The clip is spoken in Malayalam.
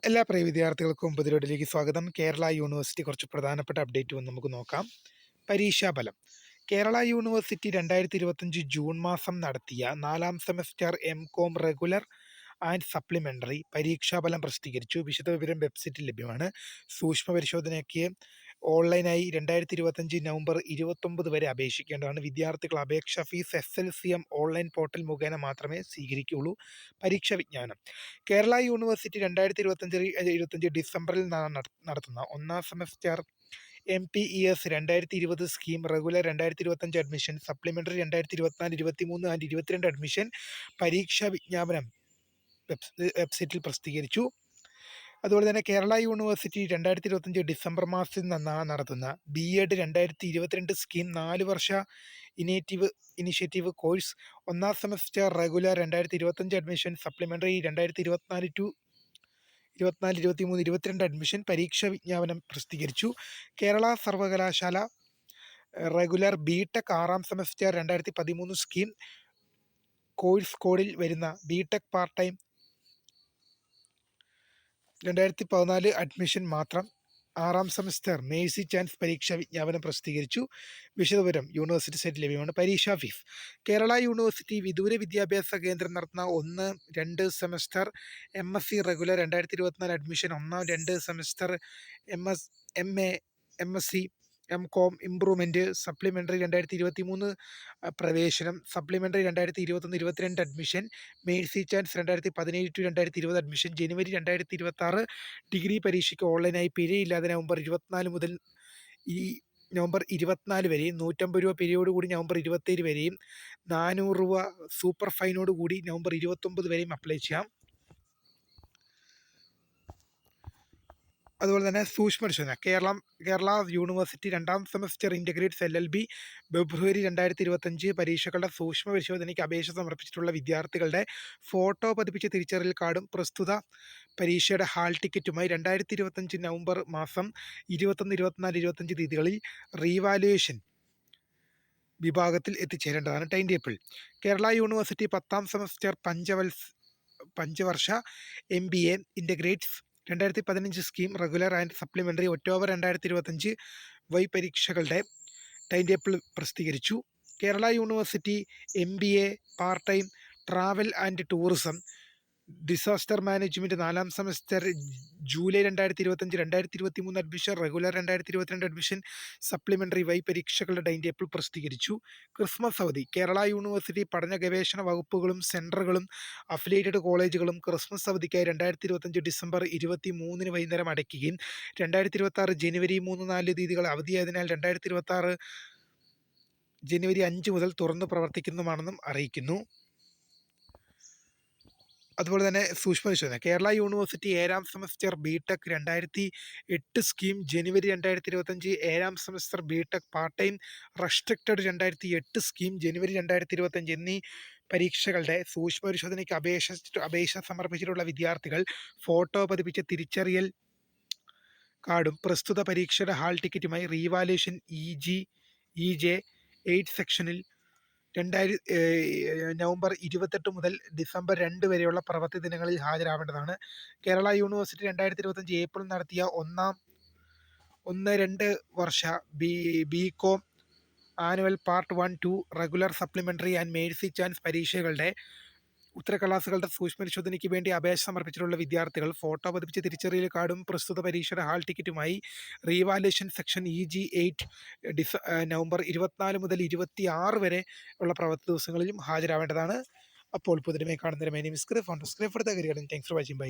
എല്ലാ പ്രിയ വിദ്യാർത്ഥികൾക്കും പുതിയൊരിലേക്ക് സ്വാഗതം. കേരള യൂണിവേഴ്സിറ്റി കുറച്ച് പ്രധാനപ്പെട്ട അപ്ഡേറ്റ് വന്ന് നമുക്ക് നോക്കാം. പരീക്ഷാഫലം. കേരള യൂണിവേഴ്സിറ്റി 2025 ജൂൺ മാസം നടത്തിയ 4ാം സെമസ്റ്റർ എം.കോം റെഗുലർ ആൻഡ് സപ്ലിമെന്ററി പരീക്ഷാഫലം പ്രസിദ്ധീകരിച്ചു. വിശദവിവരം വെബ്സൈറ്റിൽ ലഭ്യമാണ്. സൂക്ഷ്മ പരിശോധനയ്ക്ക് ഓൺലൈനായി 2025 നവംബർ 29 വരെ അപേക്ഷിക്കേണ്ടതാണ്. വിദ്യാർത്ഥികൾ അപേക്ഷാ ഫീസ് SLCM ഓൺലൈൻ പോർട്ടൽ മുഖേന മാത്രമേ സ്വീകരിക്കുകയുള്ളൂ. പരീക്ഷാ വിജ്ഞാനം. കേരള യൂണിവേഴ്സിറ്റി 2025 ഡിസംബറിൽ നടത്തുന്ന 1ാം semester MPES 2020 scheme regular 2025 admission, supplementary 2024, 23 and 22 admission പരീക്ഷാ വിജ്ഞാപനം വെബ്സൈറ്റിൽ പ്രസിദ്ധീകരിച്ചു. അതുപോലെ തന്നെ കേരള യൂണിവേഴ്സിറ്റി 2025 ഡിസംബർ മാസത്തിൽ നടത്തുന്ന BEd 2022 സ്കീം 4 വർഷ ഇനിഷ്യേറ്റീവ് കോഴ്സ് 1ാം semester regular 2025 admission, supplementary 2024, 23, 22 admission പരീക്ഷാ വിജ്ഞാപനം പ്രസിദ്ധീകരിച്ചു. കേരള സർവകലാശാല റെഗുലർ BTech 6ാം സെമസ്റ്റർ 2013 സ്കീം കോഴ്സ് കോഡിൽ വരുന്ന BTech പാർട്ട് ടൈം 2014 അഡ്മിഷൻ മാത്രം 6ാം സെമസ്റ്റർ മേഴ്സി ചാൻസ് പരീക്ഷാ വിജ്ഞാപനം പ്രസിദ്ധീകരിച്ചു. വിശദവിവരം യൂണിവേഴ്സിറ്റി സൈറ്റിൽ ലഭ്യമാണ്. പരീക്ഷാ ഫീസ്. കേരള യൂണിവേഴ്സിറ്റി വിദൂര വിദ്യാഭ്യാസ കേന്ദ്രം നടത്തുന്ന 1-2 semester MSc regular 2024 admission, 1-2 semester MA MSc M.Com improvement, supplementary 2023 പ്രവേശനം, supplementary 2021-22 admission, mercy chance 2017-2020 admission, ജനുവരി 2026 ഡിഗ്രി പരീക്ഷയ്ക്ക് ഓൺലൈനായി പിഴയില്ലാതെ നവംബർ 24 വരെയും, 150 രൂപ പിഴയോട് കൂടി നവംബർ 27 വരെയും, 400 രൂപ സൂപ്പർ ഫൈനോട് കൂടി നവംബർ 29 വരെയും അപ്ലൈ ചെയ്യാം. അതുപോലെ തന്നെ സൂക്ഷ്മ പരിശോധന. Kerala university 2ാം semester integrates LLB ഫെബ്രുവരി 2025 പരീക്ഷകളുടെ സൂക്ഷ്മ പരിശോധനയ്ക്ക് അപേക്ഷ സമർപ്പിച്ചിട്ടുള്ള വിദ്യാർത്ഥികളുടെ ഫോട്ടോ പതിപ്പിച്ച തിരിച്ചറിയൽ കാർഡും പ്രസ്തുത പരീക്ഷയുടെ ഹാൾ ടിക്കറ്റുമായി 2025 നവംബർ മാസം 21, 24, 25 തീയതികളിൽ റീവാലുവേഷൻ വിഭാഗത്തിൽ എത്തിച്ചേരേണ്ടതാണ്. Time table. കേരള യൂണിവേഴ്സിറ്റി 10ാം സെമസ്റ്റർ പഞ്ചവർഷ MBA integrates 2015 scheme regular and supplementary October 2025 പരീക്ഷകളുടെ ടൈം ടേബിൾ പ്രസിദ്ധീകരിച്ചു. Kerala university MBA part time travel and tourism disaster management 4ാം semester July 2025, 2023 admission, regular 2022 admission, supplementary പരീക്ഷകളുടെ ടൈം ടേബിൾ പ്രസിദ്ധീകരിച്ചു. ക്രിസ്മസ് അവധി. കേരള യൂണിവേഴ്സിറ്റി പഠന ഗവേഷണ വകുപ്പുകളും സെൻറ്ററുകളും അഫിലിയേറ്റഡ് കോളേജുകളും ക്രിസ്മസ് അവധിക്കായി 2025 ഡിസംബർ 23 വൈകുന്നേരം അടയ്ക്കുകയും 2026 ജനുവരി 3, 4 തീയതികൾ അവധിയായതിനാൽ 2026 ജനുവരി 5 മുതൽ തുറന്നു പ്രവർത്തിക്കുന്നതുമാണെന്നും അറിയിക്കുന്നു. അതുപോലെ തന്നെ സൂക്ഷ്മ പരിശോധന. കേരള യൂണിവേഴ്സിറ്റി 7ാം സെമസ്റ്റർ BTech 2008 സ്കീം ജനുവരി 2025, 7ാം semester BTech part time restricted 2008 scheme ജനുവരി 2025 എന്നീ പരീക്ഷകളുടെ സൂക്ഷ്മ പരിശോധനയ്ക്ക് അപേക്ഷ സമർപ്പിച്ചിട്ടുള്ള വിദ്യാർത്ഥികൾ ഫോട്ടോ പതിപ്പിച്ച തിരിച്ചറിയൽ കാർഡും പ്രസ്തുത പരീക്ഷയുടെ ഹാൾ ടിക്കറ്റുമായി റീവാലുവേഷൻ EJ 8 സെക്ഷനിൽ നവംബർ 28 മുതൽ ഡിസംബർ 2 വരെയുള്ള പ്രവൃത്തി ദിനങ്ങളിൽ ഹാജരാവേണ്ടതാണ്. കേരള യൂണിവേഴ്സിറ്റി 2025 ഏപ്രിൽ നടത്തിയ 1-2 വർഷ BCom annual part 1, 2 regular, supplementary and Mercy chance പരീക്ഷകളുടെ ഉത്തരക്കടലാസുകളുടെ സൂക്ഷ്മ പരിശോധനയ്ക്ക് വേണ്ടി അപേക്ഷ സമർപ്പിച്ചിട്ടുള്ള വിദ്യാർത്ഥികൾ ഫോട്ടോ പതിപ്പിച്ച തിരിച്ചറിയൽ കാർഡും പ്രസ്തുത പരീക്ഷയുടെ ഹാൾ ടിക്കറ്റുമായി റീവാലുവേഷൻ സെക്ഷൻ EG 8 നവംബർ 24 മുതൽ 26 വരെ ഉള്ള പ്രവൃത്തി ദിവസങ്ങളിലും ഹാജരാവേണ്ടതാണ്. അപ്പോൾ പുതിയതുമായി കാണുന്നതിന് മൈ നെയിം ഈസ് ക്രിഫ്. Thanks for watching. ബൈ.